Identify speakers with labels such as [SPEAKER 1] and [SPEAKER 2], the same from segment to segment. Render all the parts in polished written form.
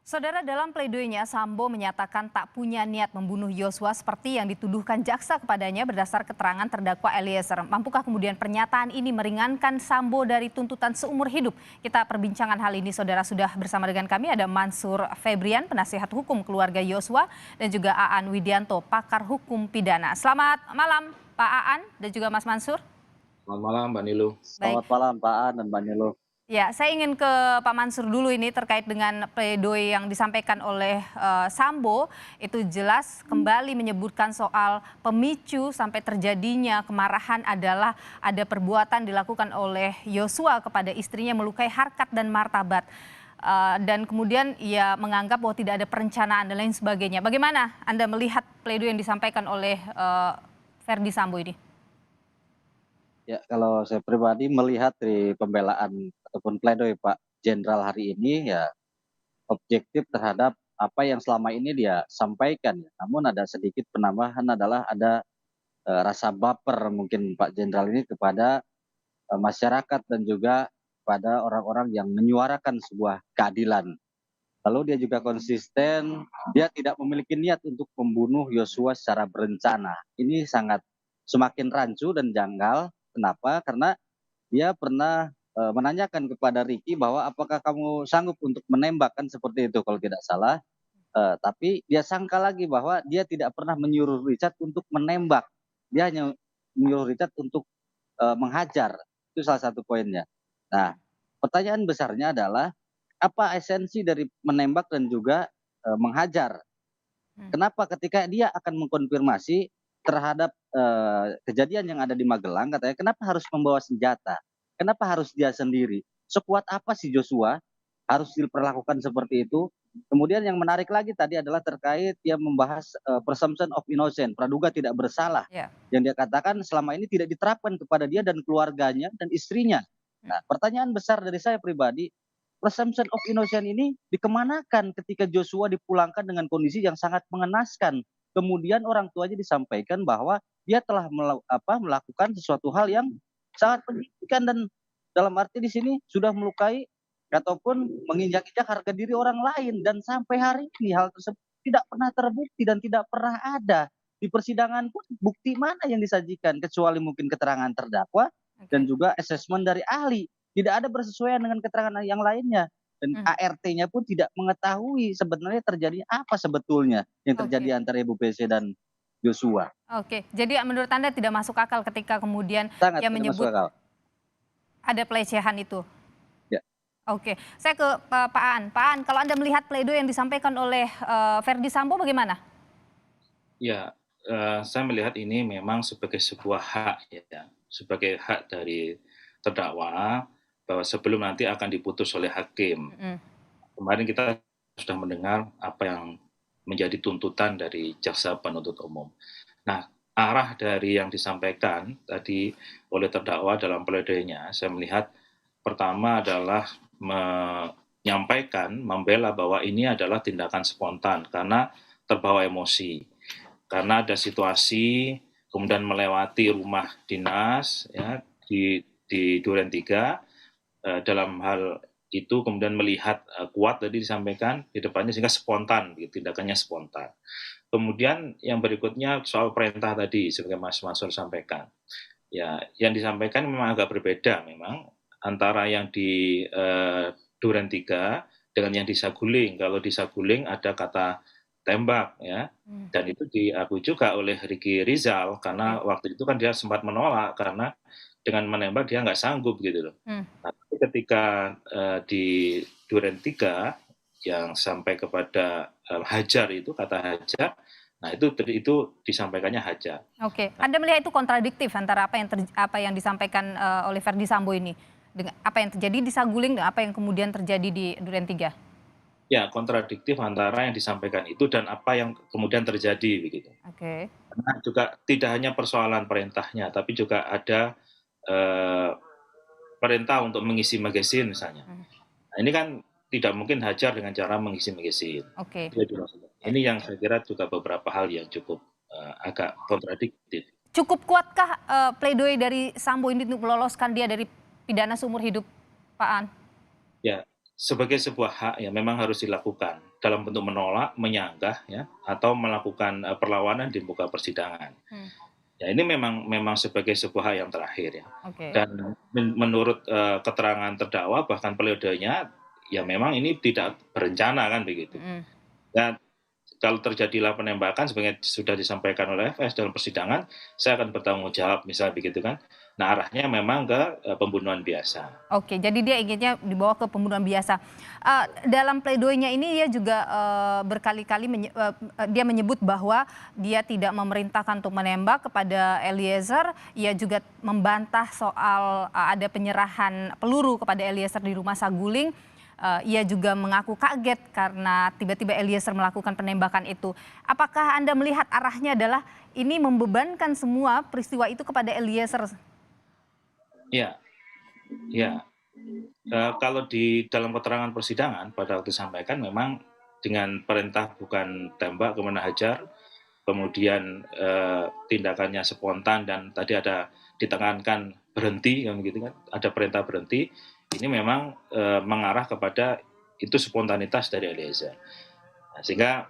[SPEAKER 1] Saudara, dalam pledoinya, Sambo menyatakan tak punya niat membunuh Yosua seperti yang dituduhkan jaksa kepadanya berdasar keterangan terdakwa Eliezer. Mampukah kemudian pernyataan ini meringankan Sambo dari tuntutan seumur hidup? Kita perbincangkan hal ini, saudara, sudah bersama dengan kami ada Mansur Febrian, penasihat hukum keluarga Yosua, dan juga Aan Widianto, pakar hukum pidana. Selamat malam, Pak Aan dan juga Mas Mansur.
[SPEAKER 2] Selamat malam, Mbak Nilu.
[SPEAKER 1] Baik.
[SPEAKER 3] Selamat malam Pak Aan dan Mbak Nilo.
[SPEAKER 1] Ya, saya ingin ke Pak Mansur dulu ini terkait dengan pledoi yang disampaikan oleh Sambo. Itu jelas kembali menyebutkan soal pemicu sampai terjadinya kemarahan adalah ada perbuatan dilakukan oleh Yosua kepada istrinya melukai harkat dan martabat. Dan kemudian ia menganggap bahwa tidak ada perencanaan dan lain sebagainya. Bagaimana Anda melihat pledoi yang disampaikan oleh Verdi Sambo ini?
[SPEAKER 3] Ya, kalau saya pribadi melihat dari pembelaan ataupun pledoi Pak Jenderal hari ini ya objektif terhadap apa yang selama ini dia sampaikan. Namun ada sedikit penambahan adalah ada rasa baper mungkin Pak Jenderal ini kepada masyarakat dan juga pada orang-orang yang menyuarakan sebuah keadilan. Lalu dia juga konsisten, dia tidak memiliki niat untuk membunuh Yosua secara berencana. Ini sangat semakin rancu dan janggal. Kenapa? Karena dia pernah menanyakan kepada Ricky bahwa apakah kamu sanggup untuk menembak, kan seperti itu kalau tidak salah. Tapi dia sangka lagi bahwa dia tidak pernah menyuruh Richard untuk menembak. Dia hanya menyuruh Richard untuk menghajar. Itu salah satu poinnya. Nah, pertanyaan besarnya adalah apa esensi dari menembak dan juga menghajar? Kenapa ketika dia akan mengkonfirmasi terhadap kejadian yang ada di Magelang, katanya kenapa harus membawa senjata? Kenapa harus dia sendiri? Sekuat apa sih Joshua harus diperlakukan seperti itu? Kemudian yang menarik lagi tadi adalah terkait dia membahas presumption of innocent, praduga tidak bersalah.
[SPEAKER 1] Ya.
[SPEAKER 3] Yang dia katakan selama ini tidak diterapkan kepada dia dan keluarganya dan istrinya. Nah, pertanyaan besar dari saya pribadi, presumption of innocent ini dikemanakan ketika Joshua dipulangkan dengan kondisi yang sangat mengenaskan. Kemudian orang tuanya disampaikan bahwa dia telah melakukan sesuatu hal yang sangat menyedihkan dan dalam arti di sini sudah melukai ataupun menginjak-injak harga diri orang lain dan sampai hari ini hal tersebut tidak pernah terbukti dan tidak pernah ada di persidangan pun bukti mana yang disajikan kecuali mungkin keterangan terdakwa dan
[SPEAKER 1] Oke.
[SPEAKER 3] juga asesmen dari ahli. Tidak ada bersesuaian dengan keterangan yang lainnya. Dan
[SPEAKER 1] Hmm.
[SPEAKER 3] ART-nya pun tidak mengetahui sebenarnya terjadi apa sebetulnya yang
[SPEAKER 1] Oke.
[SPEAKER 3] terjadi antara Ibu PC dan Joshua.
[SPEAKER 1] Oke, jadi menurut Anda tidak masuk akal ketika kemudian
[SPEAKER 3] Sangat
[SPEAKER 1] ia
[SPEAKER 3] tidak masuk
[SPEAKER 1] menyebut
[SPEAKER 3] akal.
[SPEAKER 1] ada pelecehan itu?
[SPEAKER 3] Ya.
[SPEAKER 1] Oke, saya ke Pak Aan. Pak Aan, kalau Anda melihat pledoi yang disampaikan oleh Verdi Sambo bagaimana?
[SPEAKER 2] Ya, saya melihat ini memang sebagai sebuah hak ya, sebagai hak dari terdakwa bahwa sebelum nanti akan diputus oleh hakim.
[SPEAKER 1] Mm.
[SPEAKER 2] Kemarin kita sudah mendengar apa yang menjadi tuntutan dari jaksa penuntut umum. Nah, arah dari yang disampaikan tadi oleh terdakwa dalam pledoinya, saya melihat pertama adalah menyampaikan, membela bahwa ini adalah tindakan spontan karena terbawa emosi. Karena ada situasi kemudian melewati rumah dinas ya di Duren 3 dalam hal itu kemudian melihat kuat tadi disampaikan di depannya sehingga spontan tindakannya spontan. Kemudian yang berikutnya soal perintah tadi sebagai Mas Mansur sampaikan. Ya, yang disampaikan memang agak berbeda memang antara yang di Duren 3 dengan yang di Saguling. Kalau di Saguling ada kata tembak ya. Dan itu diakui juga oleh Ricky Rizal karena waktu itu kan dia sempat menolak karena dengan menembak dia nggak sanggup gitu loh.
[SPEAKER 1] Hmm.
[SPEAKER 2] Nah, tapi ketika di Duren 3 yang sampai kepada hajar itu kata hajar, nah itu disampaikannya hajar.
[SPEAKER 1] Oke, Anda melihat itu kontradiktif antara apa yang disampaikan oleh Verdi Sambo ini dengan apa yang terjadi di Saguling dan apa yang kemudian terjadi di Duren 3?
[SPEAKER 2] Ya, kontradiktif antara yang disampaikan itu dan apa yang kemudian terjadi begitu.
[SPEAKER 1] Oke.
[SPEAKER 2] Karena juga tidak hanya persoalan perintahnya, tapi juga ada perintah untuk mengisi magazine misalnya. Nah, ini kan tidak mungkin hajar dengan cara mengisi magazine.
[SPEAKER 1] Oke.
[SPEAKER 2] Ini yang saya kira juga beberapa hal yang cukup agak kontradiktif.
[SPEAKER 1] Cukup kuatkah pledoi dari Sambo ini untuk meloloskan dia dari pidana seumur hidup, Pak Aan?
[SPEAKER 2] Ya, sebagai sebuah hak ya memang harus dilakukan dalam bentuk menolak, menyanggah ya, atau melakukan, perlawanan di muka persidangan.
[SPEAKER 1] Hmm,
[SPEAKER 2] Ya ini memang memang sebagai sebuah hak yang terakhir ya.
[SPEAKER 1] oke.
[SPEAKER 2] Dan menurut, keterangan terdakwa bahkan pledoinya, ya memang ini tidak berencana kan begitu.
[SPEAKER 1] Mm-mm.
[SPEAKER 2] Dan kalau terjadilah penembakan sebagai sudah disampaikan oleh FS dalam persidangan, saya akan bertanggung jawab misalnya begitu kan. Nah arahnya memang ke, pembunuhan biasa.
[SPEAKER 1] Oke, jadi dia inginnya dibawa ke pembunuhan biasa. Dalam pledoinya ini dia juga berkali-kali dia menyebut bahwa dia tidak memerintahkan untuk menembak kepada Eliezer. Ia juga membantah soal ada penyerahan peluru kepada Eliezer di rumah Saguling. Ia juga mengaku kaget karena tiba-tiba Eliezer melakukan penembakan itu. Apakah Anda melihat arahnya adalah ini membebankan semua peristiwa itu kepada Eliezer?
[SPEAKER 2] Iya, iya. Kalau di dalam keterangan persidangan pada waktu disampaikan memang dengan perintah bukan tembak kemudian hajar, kemudian, tindakannya spontan dan tadi ada ditekankan berhenti kan gitu kan, ada perintah berhenti, ini memang, mengarah kepada itu spontanitas dari Eliezer. Nah, sehingga,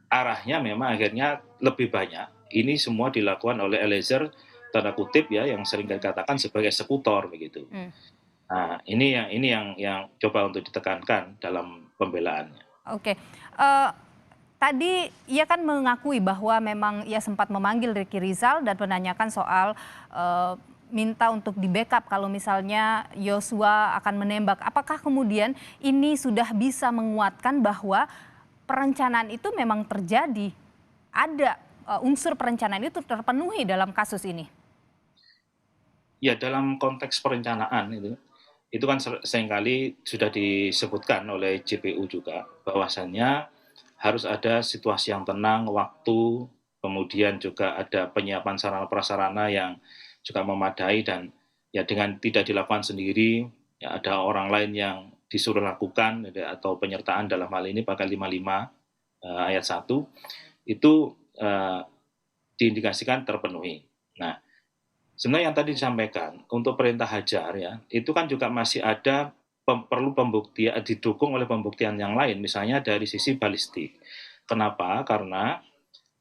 [SPEAKER 2] arahnya memang akhirnya lebih banyak ini semua dilakukan oleh Eliezer tanda kutip ya yang sering dikatakan sebagai eksekutor begitu.
[SPEAKER 1] Hmm.
[SPEAKER 2] Nah, ini yang coba untuk ditekankan dalam pembelaannya.
[SPEAKER 1] Oke, tadi ia kan mengakui bahwa memang ia sempat memanggil Ricky Rizal dan menanyakan soal minta untuk di-backup kalau misalnya Yosua akan menembak. Apakah kemudian ini sudah bisa menguatkan bahwa perencanaan itu memang terjadi? Ada unsur perencanaan itu terpenuhi dalam kasus ini?
[SPEAKER 2] Ya dalam konteks perencanaan itu kan seringkali sudah disebutkan oleh JPU juga bahwasannya harus ada situasi yang tenang, waktu, kemudian juga ada penyiapan sarana prasarana yang juga memadai dan ya dengan tidak dilakukan sendiri, ya ada orang lain yang disuruh lakukan ya, atau penyertaan dalam hal ini pasal 55 ayat 1 itu diindikasikan terpenuhi. Nah, sebenarnya yang tadi disampaikan untuk perintah hajar ya, itu kan juga masih ada perlu pembuktian didukung oleh pembuktian yang lain, misalnya dari sisi balistik. Kenapa? Karena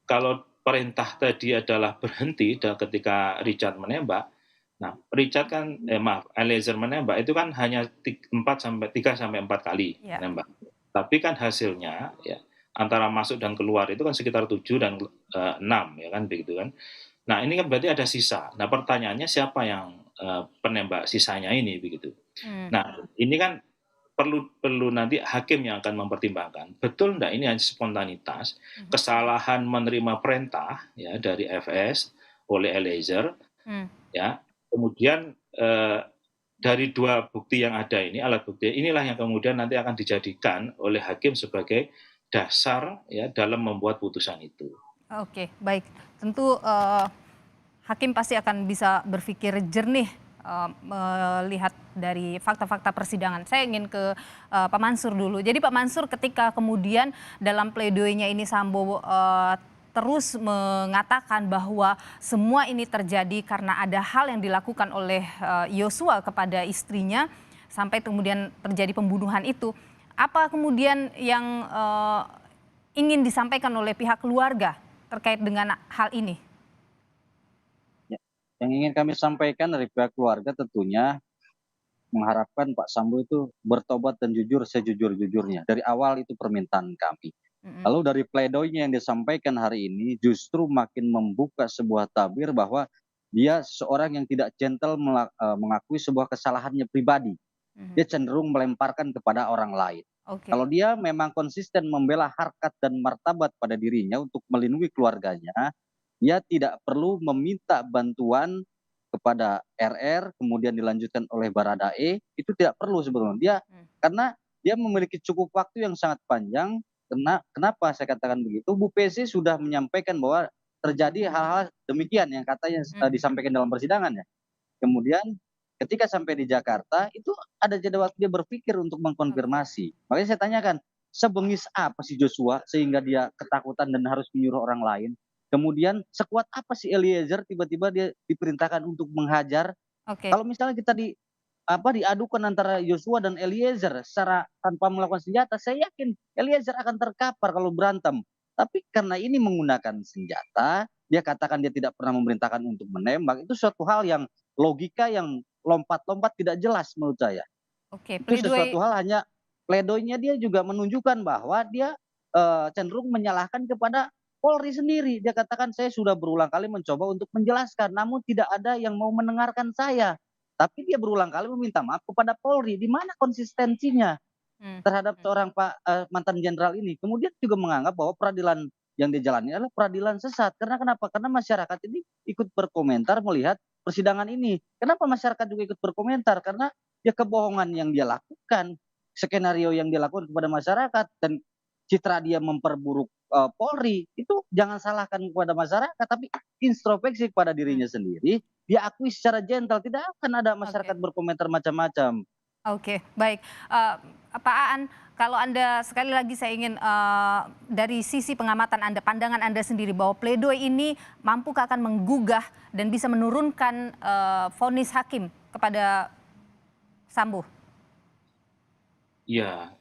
[SPEAKER 2] kalau perintah tadi adalah berhenti ketika Richard menembak. Nah, Richard kan Eliezer menembak itu kan hanya 3 sampai 4 kali
[SPEAKER 1] Ya.
[SPEAKER 2] menembak. Tapi kan hasilnya ya antara masuk dan keluar itu kan sekitar 7 dan 6 ya kan begitu kan. Nah, ini kan berarti ada sisa. Nah, pertanyaannya siapa yang penembak sisanya ini begitu.
[SPEAKER 1] Hmm.
[SPEAKER 2] Nah, ini kan perlu nanti hakim yang akan mempertimbangkan betul enggak ini hanya spontanitas, kesalahan menerima perintah ya dari FS oleh Eliezer ya. Kemudian dari 2 bukti yang ada ini, alat bukti inilah yang kemudian nanti akan dijadikan oleh hakim sebagai dasar ya dalam membuat putusan itu.
[SPEAKER 1] Oke, baik. Tentu hakim pasti akan bisa berpikir jernih melihat dari fakta-fakta persidangan. Saya ingin ke Pak Mansur dulu. Jadi Pak Mansur ketika kemudian dalam pledoinya ini Sambo terus mengatakan bahwa semua ini terjadi karena ada hal yang dilakukan oleh Yosua kepada istrinya sampai kemudian terjadi pembunuhan itu. Apa kemudian yang ingin disampaikan oleh pihak keluarga terkait dengan hal ini?
[SPEAKER 3] Ya, yang ingin kami sampaikan dari pihak keluarga tentunya mengharapkan Pak Sambo itu bertobat dan jujur sejujur-jujurnya. Dari awal itu permintaan kami. Lalu dari pledoinya yang disampaikan hari ini justru makin membuka sebuah tabir bahwa dia seorang yang tidak gentle mengakui sebuah kesalahannya pribadi. Dia cenderung melemparkan kepada orang lain.
[SPEAKER 1] Oke.
[SPEAKER 3] Kalau dia memang konsisten membela harkat dan martabat pada dirinya untuk melindungi keluarganya, dia tidak perlu meminta bantuan kepada RR, kemudian dilanjutkan oleh Baradae, itu tidak perlu sebetulnya. Karena dia memiliki cukup waktu yang sangat panjang. Kenapa saya katakan begitu? Bu Pc sudah menyampaikan bahwa terjadi hal-hal demikian yang katanya disampaikan dalam persidangan ya. Kemudian ketika sampai di Jakarta itu ada jeda waktu dia berpikir untuk mengkonfirmasi. Makanya saya tanyakan, sebengis apa sih Joshua sehingga dia ketakutan dan harus menyuruh orang lain? Kemudian sekuat apa sih Eliezer tiba-tiba dia diperintahkan untuk menghajar?
[SPEAKER 1] Oke.
[SPEAKER 3] Kalau misalnya kita diadukan antara Joshua dan Eliezer secara tanpa melakukan senjata, saya yakin Eliezer akan terkapar kalau berantem. Tapi karena ini menggunakan senjata, dia katakan dia tidak pernah memerintahkan untuk menembak, itu suatu hal yang logika yang lompat-lompat tidak jelas menurut saya.
[SPEAKER 1] Oke,
[SPEAKER 3] Itu sesuatu
[SPEAKER 1] pledoi.
[SPEAKER 3] hal hanya pledoinya dia juga menunjukkan bahwa dia cenderung menyalahkan kepada Polri sendiri. Dia katakan saya sudah berulang kali mencoba untuk menjelaskan, namun tidak ada yang mau mendengarkan saya. Tapi dia berulang kali meminta maaf kepada Polri. Di mana konsistensinya
[SPEAKER 1] Hmm.
[SPEAKER 3] terhadap seorang mantan jenderal ini? Kemudian juga menganggap bahwa peradilan yang dijalani adalah peradilan sesat. Karena kenapa? Karena masyarakat ini ikut berkomentar melihat persidangan ini. Kenapa masyarakat juga ikut berkomentar? Karena ya kebohongan yang dia lakukan, skenario yang dia lakukan kepada masyarakat, dan citra dia memperburuk Polri, itu jangan salahkan kepada masyarakat, tapi introspeksi kepada dirinya sendiri. Dia akui secara gentle, tidak akan ada masyarakat
[SPEAKER 1] Oke.
[SPEAKER 3] berkomentar macam-macam.
[SPEAKER 1] Oke, baik. Pak Aan, kalau Anda sekali lagi saya ingin dari sisi pengamatan Anda, pandangan Anda sendiri bahwa pledoi ini mampukah akan menggugah dan bisa menurunkan vonis hakim kepada Sambo?
[SPEAKER 2] Ya,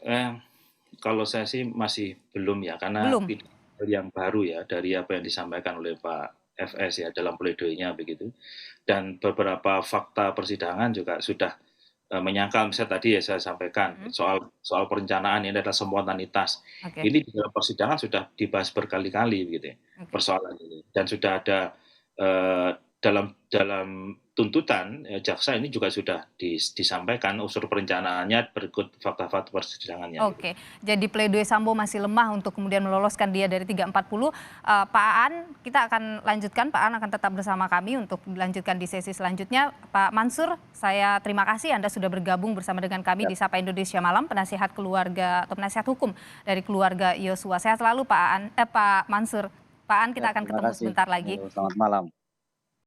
[SPEAKER 2] kalau saya sih masih belum ya, karena
[SPEAKER 1] Belum.
[SPEAKER 2] ini hal yang baru ya dari apa yang disampaikan oleh Pak FS ya dalam pledoinya begitu. Dan beberapa fakta persidangan juga sudah menyangkal, misalnya tadi ya saya sampaikan soal perencanaan ini adalah spontanitas.
[SPEAKER 1] Oke.
[SPEAKER 2] Ini di dalam persidangan sudah dibahas berkali-kali begitu ya,
[SPEAKER 1] Oke.
[SPEAKER 2] persoalan ini. Dan sudah ada dalam tuntutan jaksa ini juga sudah disampaikan unsur perencanaannya berikut fakta-fakta persidangannya.
[SPEAKER 1] Oke, jadi pledoi Sambo masih lemah untuk kemudian meloloskan dia dari 340. Pak Aan, kita akan lanjutkan. Pak Aan akan tetap bersama kami untuk dilanjutkan di sesi selanjutnya. Pak Mansur, saya terima kasih Anda sudah bergabung bersama dengan kami di Sapa Indonesia Malam, penasihat keluarga atau penasihat hukum dari keluarga Yosua. Sehat selalu Pak Mansur. Pak Aan, kita akan
[SPEAKER 3] Terima
[SPEAKER 1] ketemu
[SPEAKER 3] kasih.
[SPEAKER 1] sebentar lagi.
[SPEAKER 3] Selamat malam.